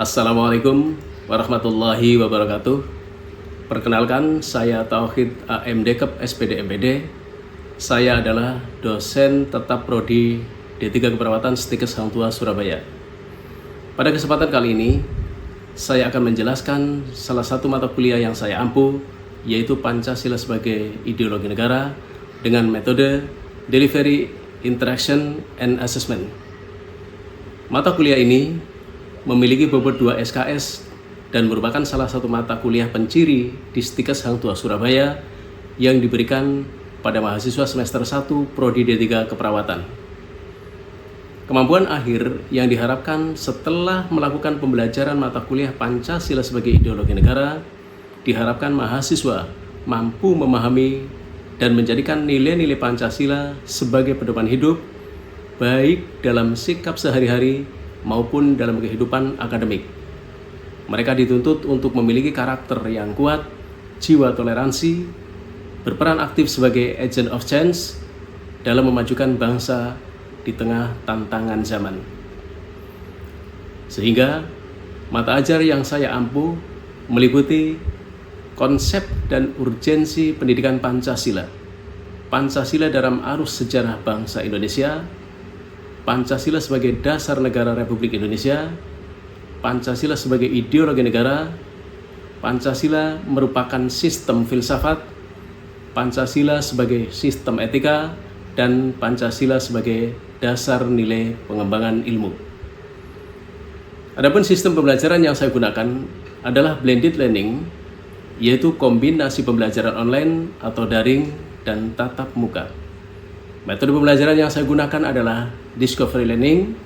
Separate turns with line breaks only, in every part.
Assalamualaikum warahmatullahi wabarakatuh. Perkenalkan, saya Tauhid AM Dekep SPD MPD. Saya adalah dosen tetap Prodi D3 Keperawatan Stikes Hang Tuah Surabaya. Pada kesempatan kali ini, saya akan menjelaskan salah satu mata kuliah yang saya ampu, yaitu Pancasila sebagai Ideologi Negara dengan metode Delivery, Interaction, and Assessment. Mata kuliah ini memiliki bobot 2 SKS dan merupakan salah satu mata kuliah penciri di Stikes Hang Tuah Surabaya yang diberikan pada mahasiswa semester 1 Prodi D3 Keperawatan. Kemampuan akhir yang diharapkan setelah melakukan pembelajaran mata kuliah Pancasila sebagai Ideologi Negara, diharapkan mahasiswa mampu memahami dan menjadikan nilai-nilai Pancasila sebagai pedoman hidup, baik dalam sikap sehari-hari maupun dalam kehidupan akademik. Mereka dituntut untuk memiliki karakter yang kuat, jiwa toleransi, berperan aktif sebagai agent of change dalam memajukan bangsa di tengah tantangan zaman. Sehingga mata ajar yang saya ampu meliputi konsep dan urgensi pendidikan Pancasila, Pancasila dalam arus sejarah bangsa Indonesia, Pancasila sebagai dasar negara Republik Indonesia, Pancasila sebagai ideologi negara, Pancasila merupakan sistem filsafat, Pancasila sebagai sistem etika, dan Pancasila sebagai dasar nilai pengembangan ilmu. Adapun sistem pembelajaran yang saya gunakan adalah blended learning, yaitu kombinasi pembelajaran online atau daring dan tatap muka. Metode pembelajaran yang saya gunakan adalah discovery learning.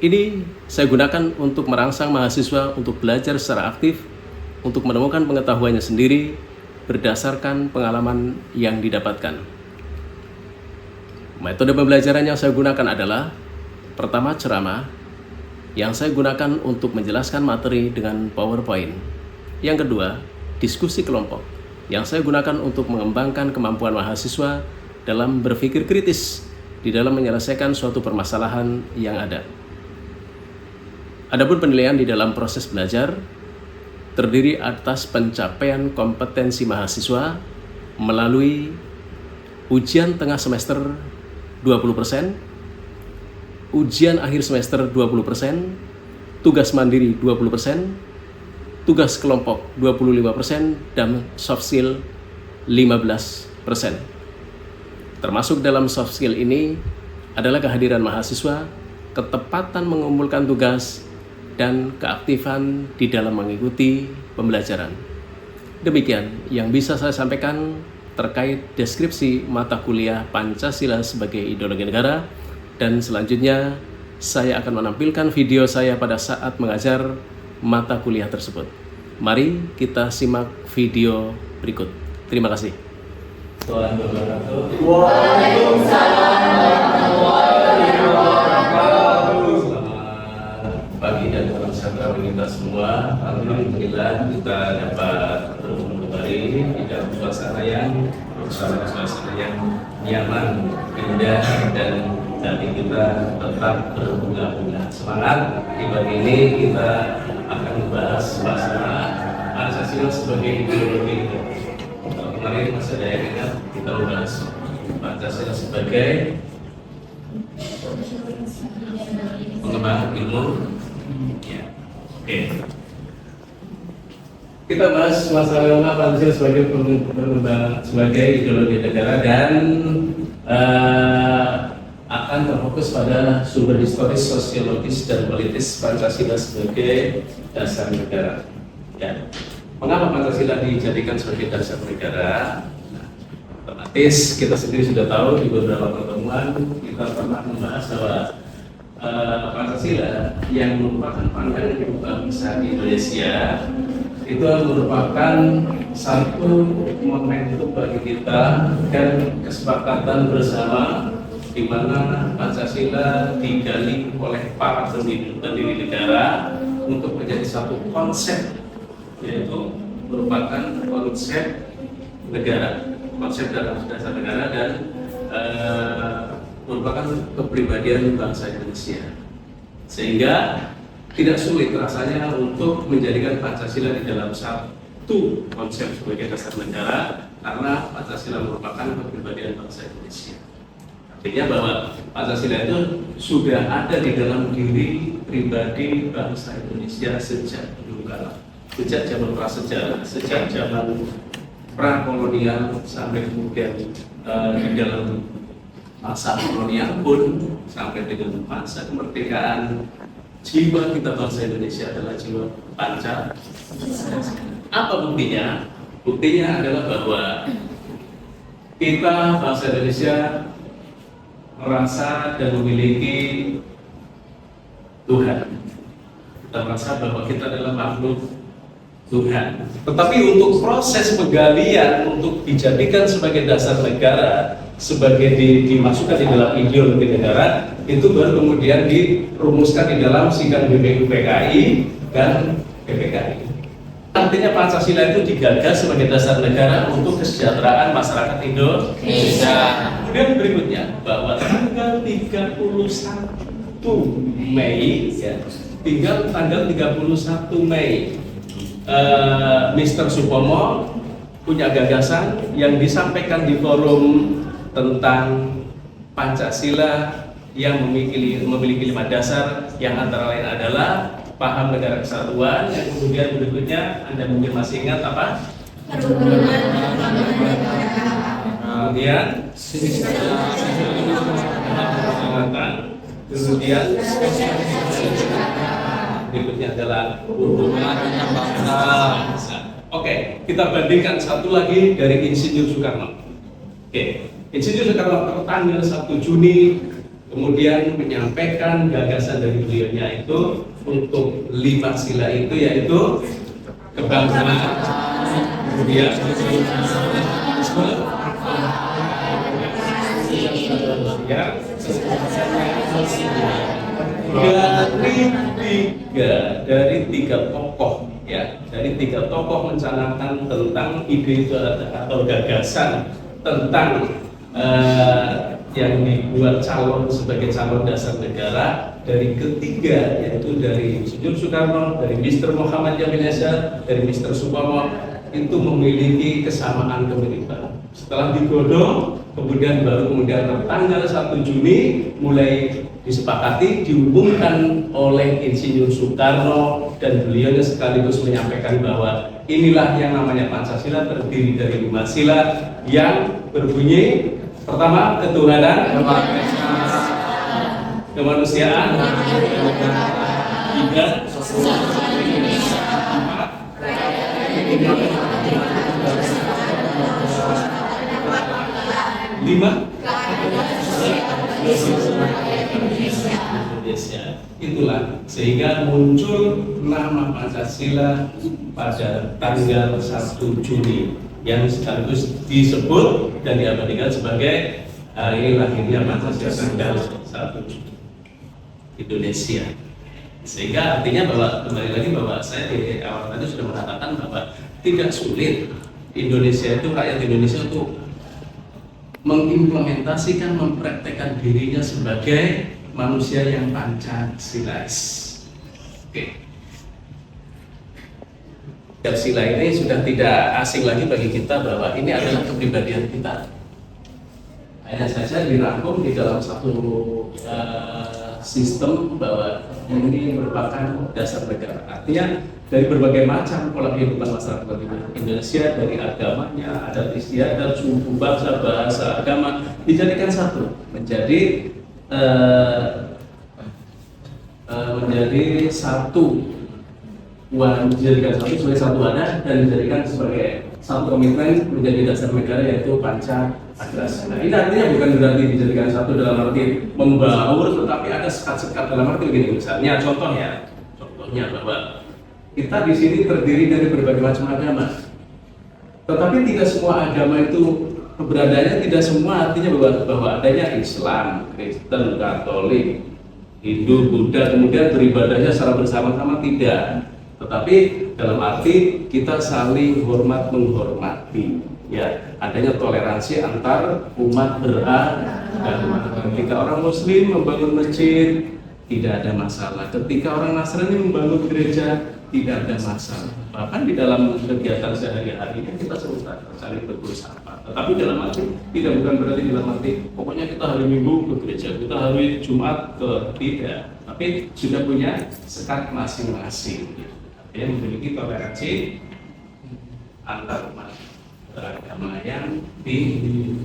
Ini saya gunakan untuk merangsang mahasiswa untuk belajar secara aktif, untuk menemukan pengetahuannya sendiri berdasarkan pengalaman yang didapatkan. Metode pembelajaran yang saya gunakan adalah pertama, ceramah, yang saya gunakan untuk menjelaskan materi dengan PowerPoint. Yang kedua, diskusi kelompok, yang saya gunakan untuk mengembangkan kemampuan mahasiswa dalam berpikir kritis di dalam menyelesaikan suatu permasalahan yang ada. Adapun penilaian di dalam proses belajar terdiri atas pencapaian kompetensi mahasiswa melalui ujian tengah semester 20%, ujian akhir semester 20%, tugas mandiri 20%, tugas kelompok 25%, dan soft skill 15%. Termasuk dalam soft skill ini adalah kehadiran mahasiswa, ketepatan mengumpulkan tugas, dan keaktifan di dalam mengikuti pembelajaran. Demikian yang bisa saya sampaikan terkait deskripsi mata kuliah Pancasila sebagai Ideologi Negara, dan selanjutnya saya akan menampilkan video saya pada saat mengajar mata kuliah tersebut. Mari kita simak video berikut. Terima kasih.
Waalaikumsalam warahmatullahi wabarakatuh.
Selamat pagi dan salam sejahtera bagi kita semua. Alhamdulillah kita dapat bertemu kembali di dalam suasana yang nyaman, indah, dan hati kita tetap berbunga-bunga. Semangat. Di pagi ini kita akan membahas masalah Pancasila sebagai ideologi. Kemarin masih ada yang ingat kita membahas Pancasila sebagai pengembangan ilmu. Ya. Oke. Kita bahas masalah Pancasila sebagai pengembangan sebagai ideologi negara, dan akan terfokus pada sumber historis, sosiologis, dan politis Pancasila sebagai dasar negara. Ya. Mengapa Pancasila dijadikan sebagai dasar negara? Otomatis kita sendiri sudah tahu di beberapa pertemuan kita pernah membahas bahwa Pancasila yang merupakan pandangan hidup bangsa di Indonesia itu merupakan satu momentum bagi kita dan kesepakatan bersama di mana Pancasila digali oleh para pendiri negara untuk menjadi satu konsep, yaitu merupakan konsep negara, konsep dalam dasar negara, dan merupakan kepribadian bangsa Indonesia. Sehingga tidak sulit rasanya untuk menjadikan Pancasila di dalam satu konsep sebagai dasar negara, karena Pancasila merupakan kepribadian bangsa Indonesia. Artinya bahwa Pancasila itu sudah ada di dalam diri pribadi bangsa Indonesia sejak dulu kala, sejak zaman prasejarah, sejak zaman prakolonial sampai kemudian di dalam masa kolonial pun sampai dengan masa kemerdekaan. Jiwa kita bangsa Indonesia adalah jiwa Pancasila. Apa buktinya? Buktinya adalah bahwa kita bangsa Indonesia merasa dan memiliki Tuhan. Kita merasa bahwa kita adalah makhluk Tuhan. Tetapi untuk proses penggalian untuk dijadikan sebagai dasar negara, sebagai dimasukkan di dalam ideologi negara, itu baru kemudian dirumuskan di dalam Sidang BPUPKI dan PPKI. Artinya Pancasila itu digagas sebagai dasar negara untuk kesejahteraan masyarakat Indonesia. Kemudian berikutnya bahwa tanggal 31 Mei, ya, tinggal tanggal 31 Mei, Mr. Supomo punya gagasan yang disampaikan di forum tentang Pancasila yang memiliki 5 dasar, yang antara lain adalah paham negara kesatuan, yang kemudian berikutnya Anda mungkin masih ingat apa? Kemudian kemudian berikutnya adalah hubungan bangsa. Oke, kita bandingkan satu lagi dari Insinyur Soekarno. Oke, Insinyur Soekarno tertanggal 1 Juni kemudian menyampaikan gagasan dari beliaunya itu untuk 5 sila itu, yaitu kebangsaan, kemudian dari tiga tokoh, ya, dari 3 tokoh mencanangkan tentang ide itu atau gagasan tentang yang dibuat calon sebagai calon dasar negara. Dari ketiga, yaitu dari Insinyur Soekarno, dari Mr. Muhammad Jamil Esar, dari Mr. Supomo, itu memiliki kesamaan kemiripan. Setelah digodok, kemudian tanggal 1 Juni mulai disepakati, dihubungkan oleh Insinyur Soekarno, dan beliau sekaligus menyampaikan bahwa inilah yang namanya Pancasila, terdiri dari 5 sila yang berbunyi: pertama, ketuhanan, kemanusiaan, 3, Indonesia. Itulah sehingga muncul nama Pancasila pada tanggal 1 Juni yang sekaligus disebut dan diabadikan sebagai hari lahirnya Pancasila tanggal 1 Juni Indonesia. Sehingga artinya bahwa, kembali lagi bahwa saya di awal tadi sudah mengatakan bahwa tidak sulit Indonesia itu, rakyat Indonesia untuk mengimplementasikan, mempraktekkan dirinya sebagai manusia yang Pancasilais. Oke. Pancasila ini sudah tidak asing lagi bagi kita bahwa ini adalah kepribadian kita. Hanya saja dirangkum di dalam satu sistem bahwa ini merupakan dasar negara. Artinya dari berbagai macam pola kehidupan masyarakat Indonesia, dari agamanya, adat istiadat, suku, bangsa, bahasa, agama, dijadikan satu, menjadi dijadikan satu sebagai satu wadah, dan dijadikan sebagai satu komitmen menjadi dasar negara, yaitu Pancasila. Nah, ini artinya bukan berarti dijadikan satu dalam arti membaur, tetapi ada sekat-sekat dalam arti begini. Misalnya contohnya bahwa kita di sini terdiri dari berbagai macam agama, tetapi tidak semua agama itu keberadaannya, tidak semua artinya bahwa adanya Islam, Kristen, Katolik, Hindu, Buddha, kemudian beribadahnya secara bersama-sama, tidak. Tetapi dalam arti kita saling hormat menghormati, ya, adanya toleransi antar umat beragama. Ketika orang Muslim membangun masjid, tidak ada masalah. Ketika orang Nasrani membangun gereja, tidak ada masalah. Bahkan di dalam kegiatan sehari-hari kita saling berbuat sapa. Tetapi dalam arti tidak, bukan berarti dalam arti pokoknya kita hari Minggu ke gereja, kita hari Jumat ke, tidak. Tapi sudah punya sekat masing-masing. Artinya memiliki toleransi antar umat beragama yang tinggi,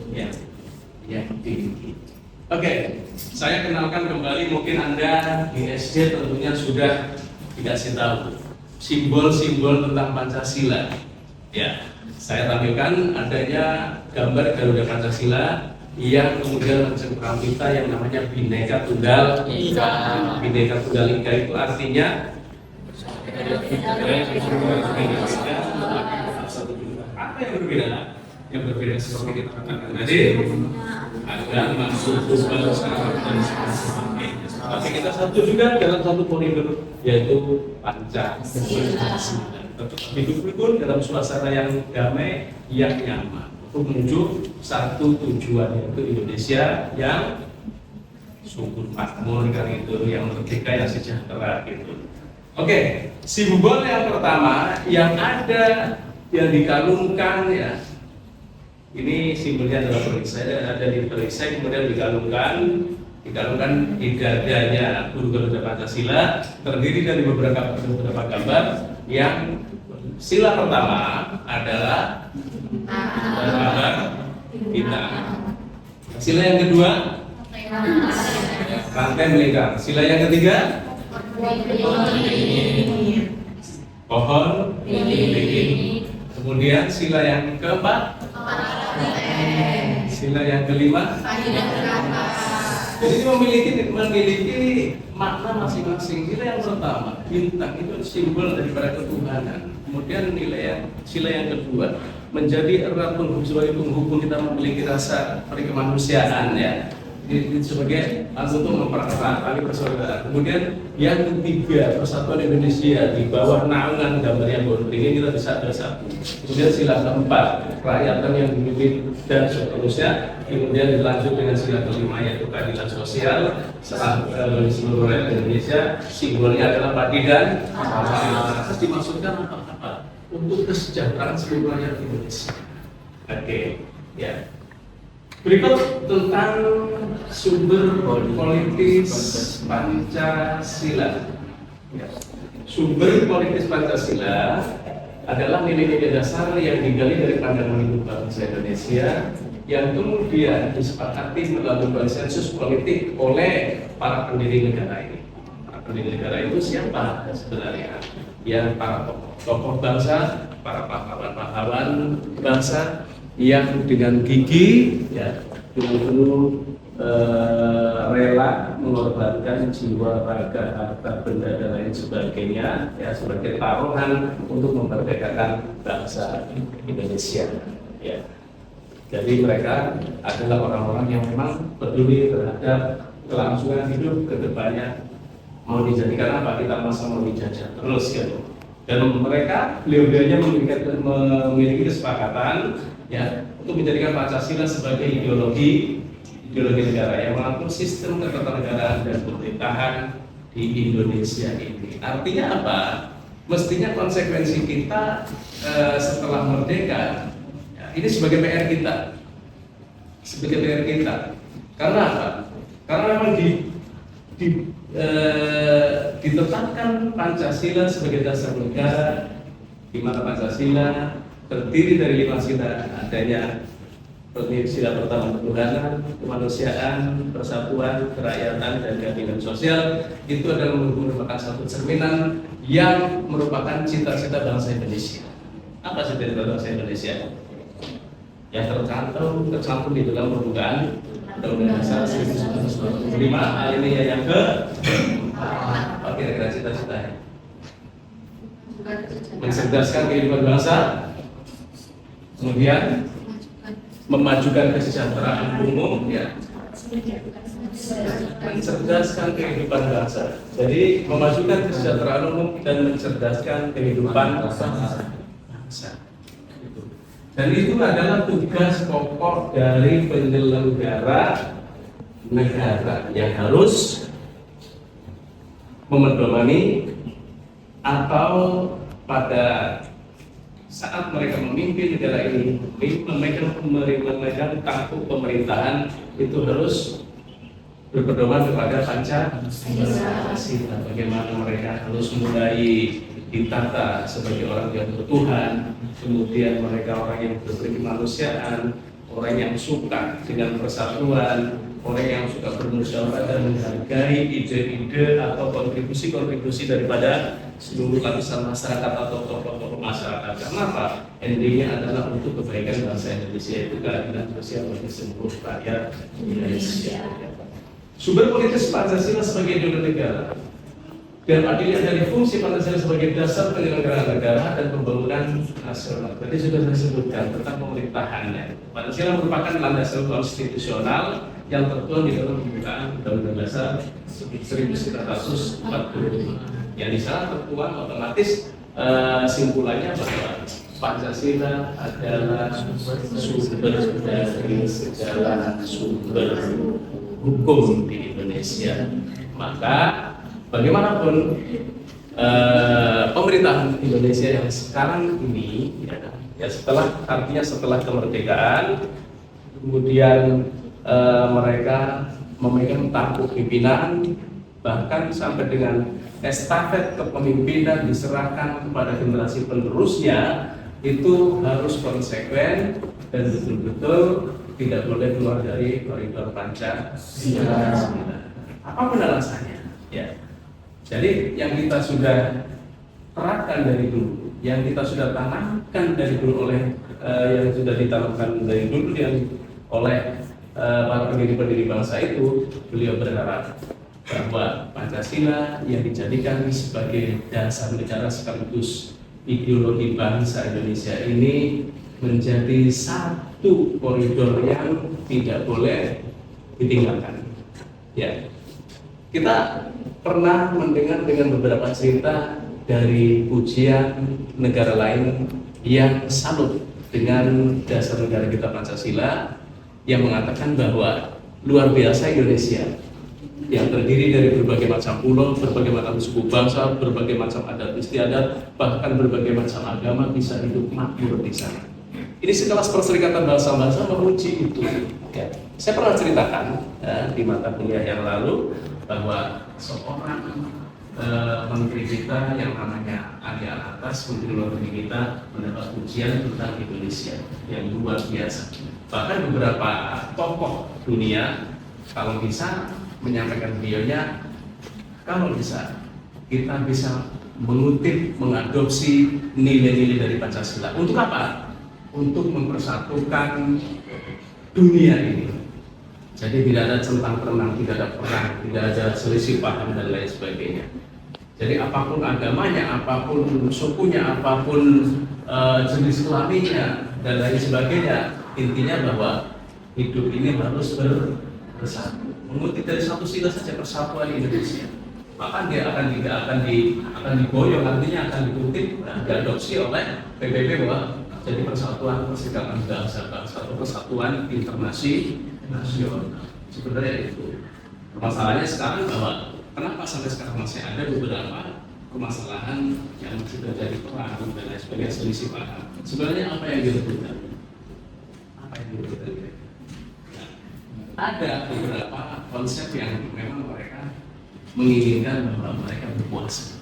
yang tinggi. Oke, saya kenalkan kembali, mungkin Anda di SD tentunya sudah dikasih tahu simbol-simbol tentang Pancasila. Ya, saya tampilkan adanya gambar Garuda Pancasila yang kemudian mencengkram kita yang namanya Bhinneka Tunggal Ika. Bhinneka Tunggal Ika itu artinya apa yang berbeda? Yang berbeda seperti kita katakan tadi, agama, suku, bangsa, dan sebagainya. Tapi kita satu juga dalam satu koridor, yaitu Pancasila. Tetap hidup rukun dalam suasana yang damai, yang nyaman, untuk menuju satu tujuan, yaitu Indonesia yang subur makmur, kan itu, yang merdeka, yang sejahtera, gitu. Oke, simbol yang pertama yang ada, yang dikalungkan, ya. Ini simbolnya adalah perisai, ada di perisai, kemudian dikalungkan di dadanya Guru Garuda Pancasila, terdiri dari beberapa gambar. Yang sila pertama adalah gambar bintang. Sila yang kedua rantai melingkar. Sila yang ketiga pohon beringin. Kemudian sila yang keempat, sila yang kelima. Jadi memiliki makna masing-masing. Sila yang pertama, bintang, itu simbol daripada ketuhanan. Kemudian sila yang kedua, menjadi erat penghubung kita, memiliki rasa perikemanusiaan, ya. Itu sebagai untuk mempererat tali persaudaraan. Kemudian yang ketiga, persatuan Indonesia di bawah naungan gambarnya pohon beringin, kita bisa bersatu. Kemudian sila keempat, kerakyatan yang dipimpin dan seterusnya. Kemudian dilanjut dengan sila kelima, yaitu keadilan sosial seluruh rakyat Indonesia. Simbolnya adalah padi dan terus dimaksudkan apa? Untuk kesejahteraan seluruh rakyat Indonesia. Oke, ya. Berikut tentang sumber politis Pancasila. Sumber politis Pancasila adalah nilai-nilai dasar yang digali dari pandangan hidup bangsa Indonesia, yang kemudian disepakati melalui konsensus politik oleh para pendiri negara ini. Para pendiri negara itu siapa sebenarnya? Yang para tokoh bangsa, para pahlawan bangsa, yang dengan gigih, ya, dengan penuh rela mengorbankan jiwa, raga, harta, benda, dan lain sebagainya, ya, sebagai taruhan untuk memerdekakan bangsa Indonesia, ya. Jadi mereka adalah orang-orang yang memang peduli terhadap kelangsungan hidup ke depannya. Mau dijadikan apa? Kita masa mau dijajah terus, gitu. Dan mereka, beliau-beliaunya memiliki kesepakatan, ya, untuk menjadikan Pancasila sebagai ideologi negara yang mengatur sistem ketatanegaraan dan pemerintahan di Indonesia ini. Artinya apa? Mestinya konsekuensi kita setelah merdeka, ya, ini sebagai PR kita, Karena apa? Karena memang ditetapkan Pancasila sebagai dasar negara, di mana Pancasila terdiri dari 5 sila, adanya sila pertama ketuhanan, kemanusiaan, persatuan, kerakyatan, dan keadilan sosial. Itu adalah merupakan satu cerminan yang merupakan cita-cita bangsa Indonesia. Apa cita-cita bangsa Indonesia? Yang tercantum di dalam pembukaan Undang-Undang Dasar 1945 alinea yang ke kira-kira cita-citanya mencerdaskan kehidupan bangsa, kemudian memajukan kesejahteraan umum, ya, mencerdaskan kehidupan bangsa. Jadi memajukan kesejahteraan umum dan mencerdaskan kehidupan bangsa. Dan itu adalah tugas pokok dari penyelenggara negara yang harus memedomani atau pada saat mereka memimpin negara ini, memegang tampuk pemerintahan, itu harus berpedoman kepada Pancasila. Bagaimana mereka harus mulai ditata sebagai orang yang bertuhan, kemudian mereka orang yang berkemanusiaan, orang yang suka dengan persatuan, orang yang suka bermusyawarah dan menghargai ide-ide atau kontribusi-kontribusi daripada seluruh lapisan masyarakat atau tokoh-tokoh masyarakat. Karena apa? Endingnya adalah untuk kebaikan bangsa Indonesia, itu keadilan sosial bagi seluruh rakyat Indonesia. Sumber politis Pancasila sebagai ideologi negara dan adilnya dari fungsi Pancasila sebagai dasar penyelenggaraan negara dan pembangunan nasional. Tadi sudah saya sebutkan tentang pemerintahannya. Pancasila merupakan landasan konstitusional yang tertuang di dalam pembukaan Undang-Undang Dasar 1945. Yang di sana tertuang otomatis simpulannya bahwa Pancasila adalah sumber dari segala sumber hukum di Indonesia. Maka bagaimanapun pemerintahan Indonesia yang sekarang ini ya setelah kemerdekaan, kemudian mereka memegang tampuk pimpinan, bahkan sampai dengan estafet kepemimpinan diserahkan kepada generasi penerusnya, itu harus konsekuen dan betul-betul tidak boleh keluar dari koridor Pancasila. Apapun alasannya, ya. Jadi yang kita sudah terapkan dari dulu, yang kita sudah tanamkan dari dulu yang sudah ditanamkan dari dulu oleh para pendiri bangsa itu, beliau berharap bahwa Pancasila yang dijadikan sebagai dasar negara sekaligus ideologi bangsa Indonesia ini menjadi satu koridor yang tidak boleh ditinggalkan. Ya, kita pernah mendengar dengan beberapa cerita dari pujian negara lain yang salut dengan dasar negara kita Pancasila, yang mengatakan bahwa luar biasa Indonesia yang terdiri dari berbagai macam pulau, berbagai macam suku bangsa, berbagai macam adat istiadat, bahkan berbagai macam agama bisa hidup makmur di sana. Ini sekelas Perserikatan Bangsa-Bangsa memuji itu. Ya. Saya pernah ceritakan di mata kuliah yang lalu bahwa seorang menteri kita yang namanya Ali Alatas, menteri luar negeri kita, mendapat pujian tentang Indonesia yang luar biasa. Bahkan beberapa tokoh dunia kalau bisa menyampaikan beliaunya, kalau bisa kita bisa mengutip, mengadopsi nilai-nilai dari Pancasila. Untuk apa? Untuk mempersatukan dunia ini. Jadi tidak ada centang perenang, tidak ada perang, tidak ada selisih paham dan lain sebagainya. Jadi apapun agamanya, apapun sukunya, apapun jenis kelaminnya dan lain sebagainya, intinya bahwa hidup ini harus bersatu. Mengutip dari satu sila saja, persatuan Indonesia. Maka dia akan diboyong, artinya akan dikutip, diadopsi oleh PBB bahwa jadi persatuan perserikatan bangsa-bangsa atau persatuan internasional. Sebenarnya itu. Masalahnya sekarang bahwa kenapa sampai sekarang masih ada beberapa permasalahan yang masih terjadi perang dan lain sebagainya, selisih paham. Sebenarnya apa yang direbutkan? Ada beberapa konsep yang memang mereka menginginkan bahwa mereka berpuasa.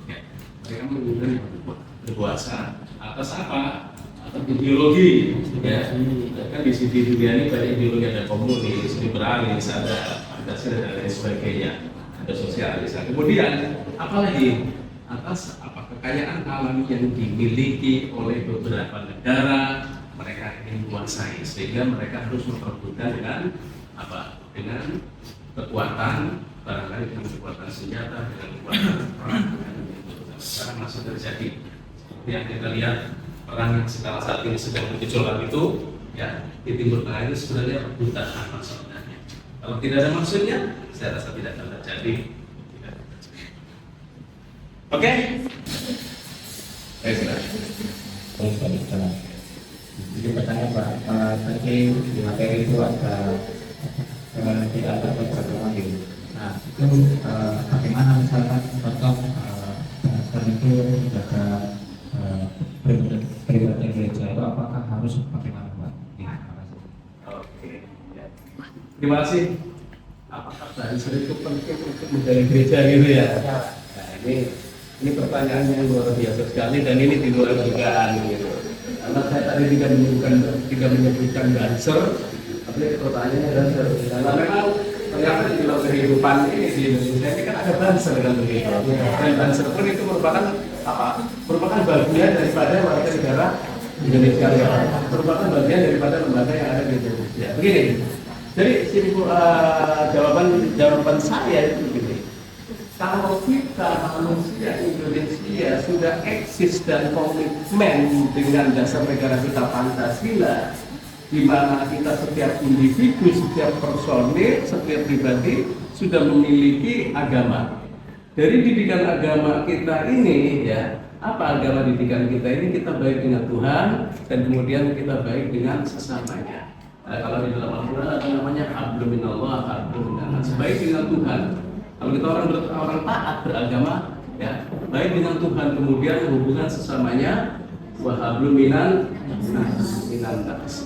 Ya, mereka menginginkan berpuasa atas apa? Atas ideologi. Ya, kan di sisi dunia ini banyak ideologi, ada komunis, liberalis, ada Pancasila dan lain sebagainya, ada sosialis. Kemudian apalagi atas kekayaan alam yang dimiliki oleh beberapa negara, mereka ingin menguasai, sehingga mereka harus memperebutkan dengan kekuatan, barangkali dengan kekuatan senjata, dengan kekuatan perang. Sekarang masih terjadi seperti yang kita lihat, perang yang saat ini sedang bergejolak itu, ya, di Timur Tengah itu sebenarnya rebutan apa sebenarnya. Kalau tidak ada maksudnya, saya rasa tidak akan terjadi. Oke? Baik, silakan.
Jadi pertanyaan Pak, tadi di materi itu ada tidak ada pertemuan di Nah, itu bagaimana misalkan contoh Banser itu menjaga peribadatan gereja itu apakah harus bagaimana Pak? Ya, terima kasih.
Oke, ya. Terima kasih. Apakah Banser itu penting untuk menjaga gereja gitu ya? Nah, ini pertanyaan yang luar biasa sekali dan ini di luar dugaan gitu. Karena saya tadi tidak menyebutkan Banser, tapi pertanyaannya Banser. Karena memang ternyata di dalam kehidupan ini di Indonesia ini kan ada Banser kan begitu. Dan Banser pun itu merupakan apa? Merupakan bagian daripada warga negara Indonesia ya. Merupakan bagian daripada lembaga yang ada di Indonesia. Begini. Jadi simpul jawaban saya itu begini. Kalau kita manusia Indonesia sudah eksis dan komitmen dengan dasar negara kita Pancasila, di mana kita setiap individu, setiap personil, setiap pribadi sudah memiliki agama. Dari didikan agama kita ini, ya, apa agama didikan kita ini? Kita baik dengan Tuhan dan kemudian kita baik dengan sesamanya. Nah, kalau di dalam Al-Quran ada namanya hablum minallah, hablum minannas, baik dengan Tuhan. Kalau kita orang taat beragama, ya, baik dengan Tuhan, kemudian hubungan sesamanya, wa hablum minannas.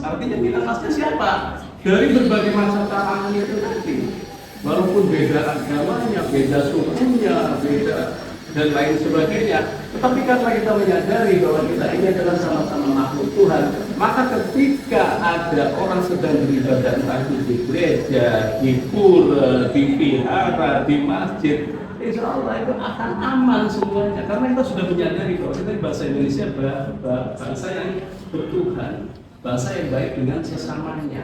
Artinya minannasnya siapa? Dari berbagai macam kalangan itu nanti. Walaupun beda agamanya, beda sukunya, beda dan lain sebagainya, tetapi karena kita menyadari bahwa kita ini adalah sama-sama makhluk Tuhan, maka ketika ada orang sedang beribadah entah itu di gereja, di pura, di vihara, di masjid, insya Allah itu akan aman semuanya, karena kita sudah menyadari bahwa kita bahasa Indonesia bangsa yang bertuhan, bangsa yang baik dengan sesamanya,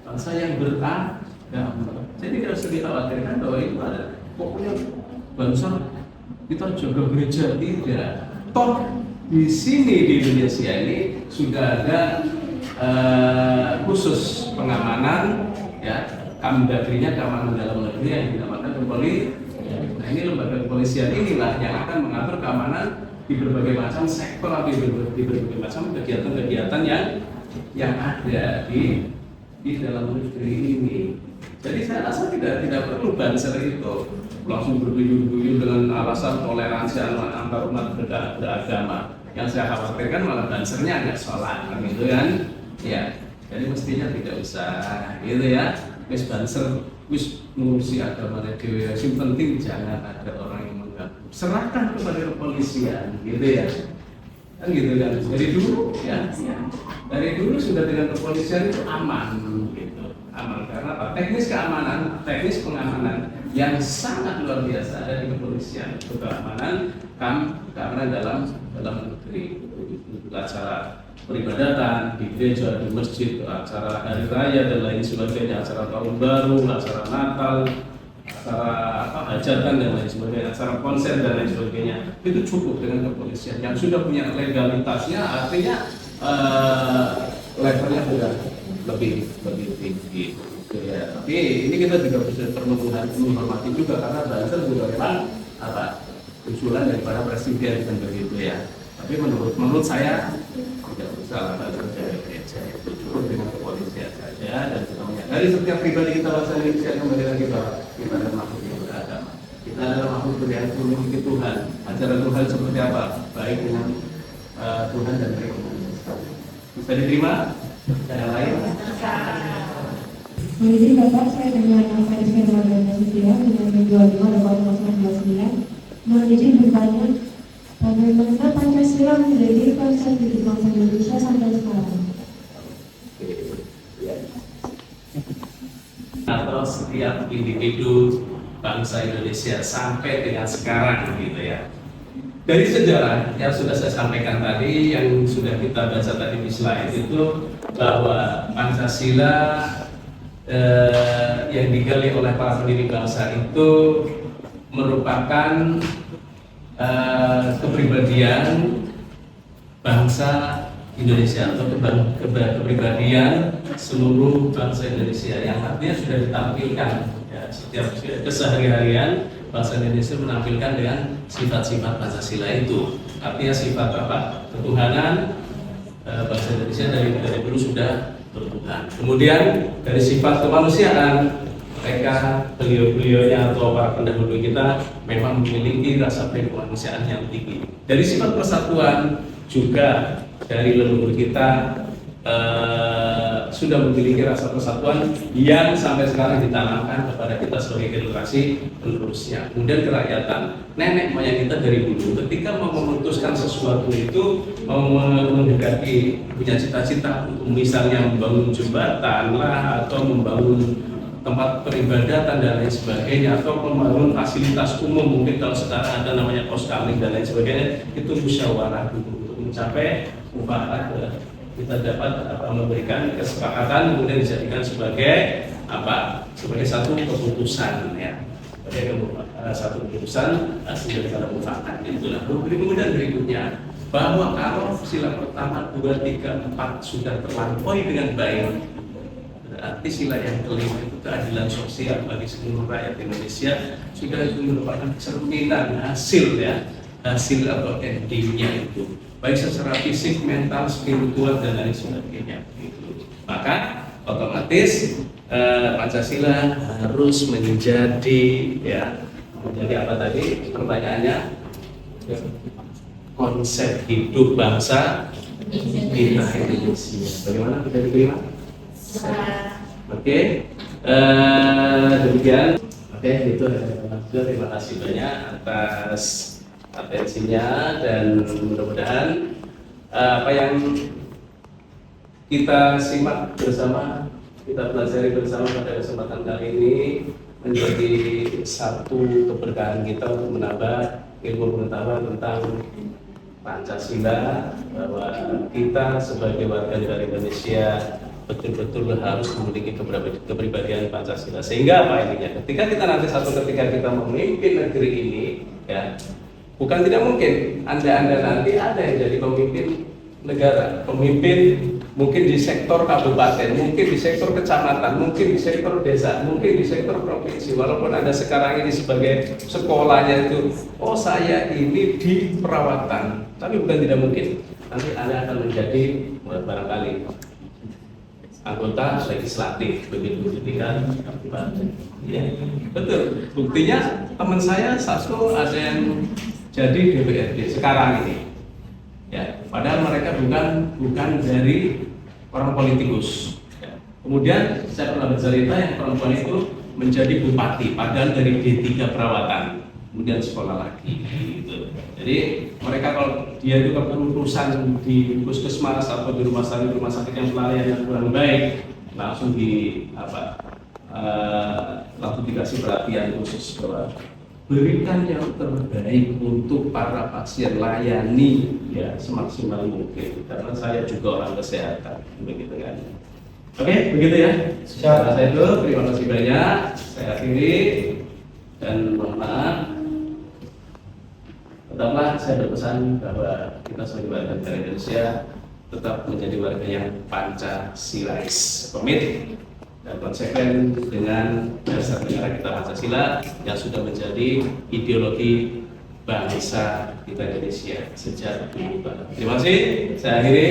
bangsa yang beragama. Jadi tidak usah dikhawatirkan bahwa itu ada pokoknya bangsa kita jaga gereja, tidak. Toh di sini di Indonesia ini sudah ada khusus pengamanan, ya, Kamdagrinya, keamanan dalam negeri yang dinamakan kepolisian. Nah, ini lembaga kepolisian inilah yang akan mengatur keamanan di berbagai macam sektor, di berbagai macam kegiatan-kegiatan yang ada di dalam negeri ini. Jadi saya rasa tidak perlu Banser itu langsung berduyun-duyun dengan alasan toleransi antar umat beragama. Yang saya khawatirkan malah Bansernya nggak sholat, gitu kan? Ya, jadi mestinya tidak usah, gitu ya. Wis Banser, wis ngurusi agama dewe. Yang penting jangan ada orang yang mengganggu. Serahkan kepada kepolisian, gitu ya. Kan gitu kan? Dari dulu, ya. Dari dulu sudah dengan kepolisian itu aman, gitu. Aman karena apa? Teknis keamanan, teknis pengamanan yang sangat luar biasa ada di kepolisian. Keamanan dalam negeri, acara peribadatan di gereja, di masjid, acara hari raya dan lain sebagainya, acara tahun baru, acara Natal, acara hajatan dan lain sebagainya, acara konser dan lain sebagainya, itu cukup dengan kepolisian yang sudah punya legalitasnya, artinya levelnya sudah lebih tinggi. Ya, tapi ini kita juga perlu menghormati juga karena Banser juga memang usulan daripada presiden kan begitu ya. Tapi menurut saya tidak usah gereja itu cukup dengan kepolisian saja dan kita menyadari setiap pribadi kita bangsa Indonesia kembali lagi bahwa kita adalah makhluk yang beragama. Kita adalah makhluk yang memiliki Tuhan. Ajaran Tuhan seperti apa? Baik dengan Tuhan dan baik dengan sesama. Bisa diterima? Yang lain?
Jadi Bapak, saya dengan Faris Firman dan Nasution dengan 25 dan 29 mohon izin bertanya, bagaimana Pancasila menjadi konsep hidup bangsa Indonesia sampai sekarang?
Atau setiap individu bangsa Indonesia sampai dengan sekarang, gitu ya. Dari sejarah yang sudah saya sampaikan tadi, yang sudah kita baca tadi di slide itu, bahwa Pancasila yang digali oleh para pendiri bangsa itu merupakan kepribadian bangsa Indonesia atau kepribadian seluruh bangsa Indonesia yang artinya sudah ditampilkan ya, setiap kesehari-harian bangsa Indonesia menampilkan dengan sifat-sifat Pancasila itu. Artinya sifat apa? Ketuhanan. Bangsa Indonesia dari dulu sudah bertuhan. Kemudian dari sifat kemanusiaan, mereka, beliau-beliaunya atau para pendahulu kita memang memiliki rasa kemanusiaan yang tinggi. Dari sifat persatuan juga dari leluhur kita sudah memiliki rasa persatuan yang sampai sekarang ditanamkan kepada kita sebagai generasi penerusnya. Kemudian kerakyatan, nenek moyang kita dari dulu ketika mau memutuskan sesuatu itu, mau mendekati punya cita-cita untuk misalnya membangun jembatan lah, atau membangun tempat peribadatan dan lain sebagainya, atau membangun fasilitas umum, mungkin kalau sekarang ada namanya poskaling dan lain sebagainya, itu musyawarah dulu untuk mencapai mufakat. Kita dapat memberikan kesepakatan, kemudian dijadikan sebagai sebagai satu keputusan, ya, sebagai satu keputusan hasil daripada mufakat. Itulah. Kemudian berikutnya, bahwa kalau sila pertama, 2, 3, 4 sudah terlampaui dengan baik, berarti sila yang kelima itu keadilan sosial bagi seluruh rakyat Indonesia sudah itu merupakan cerminan hasil, ya, hasil atau endingnya itu, baik secara fisik, mental, spiritual dan lain sebagainya. Maka otomatis Pancasila harus menjadi, ya, menjadi apa tadi pertanyaannya? Konsep hidup bangsa kita Indonesia. Bagaimana kita diterima? Oke, demikian. Oke, itu terima kasih banyak atas atensinya, dan mudah-mudahan apa yang kita simak bersama, kita pelajari bersama pada kesempatan kali ini menjadi satu keberkahan kita untuk menambah ilmu pengetahuan tentang Pancasila, bahwa kita sebagai warga negara Indonesia betul-betul harus memiliki kepribadian Pancasila. Sehingga apa intinya? Ketika kita nanti ketika kita memimpin negeri ini, ya, bukan tidak mungkin Anda nanti ada yang jadi pemimpin negara, pemimpin mungkin di sektor kabupaten, mungkin di sektor kecamatan, mungkin di sektor desa, mungkin di sektor provinsi. Walaupun Anda sekarang ini sebagai sekolahnya itu, oh saya ini di perawatan, tapi bukan tidak mungkin nanti Anda akan menjadi barangkali anggota legislatif, begitu ketika kabupaten. Ya, betul. Buktinya teman saya satu ada yang jadi DPRD sekarang ini, ya, padahal mereka bukan dari orang politikus. Ya. Kemudian saya pernah bercerita yang perempuan itu menjadi bupati, padahal dari D3 perawatan, kemudian sekolah lagi. Gitu. Jadi mereka kalau dia itu keputusan di puskesmas atau di rumah sakit yang pelayanan yang kurang baik, langsung langsung dikasih perhatian khusus bahwa berikan yang terbaik untuk para pasien, layani, ya, semaksimal mungkin, karena saya juga orang kesehatan, begitu kan. Oke, begitu ya. Saya itu terima kasih banyak, saya akhiri dan mohon maaf. Tetaplah saya berpesan bahwa kita sebagai warga negara Indonesia tetap menjadi warga yang Pancasilais, komit dan konsekuen dengan dasar negara kita Pancasila yang sudah menjadi ideologi bangsa kita Indonesia sejak dulu. Terima kasih. Saya akhiri.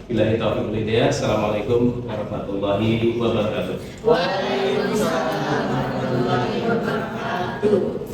Billahi taufiq wal hidayah. Assalamualaikum warahmatullahi wabarakatuh.
Waalaikumsalam warahmatullahi wabarakatuh.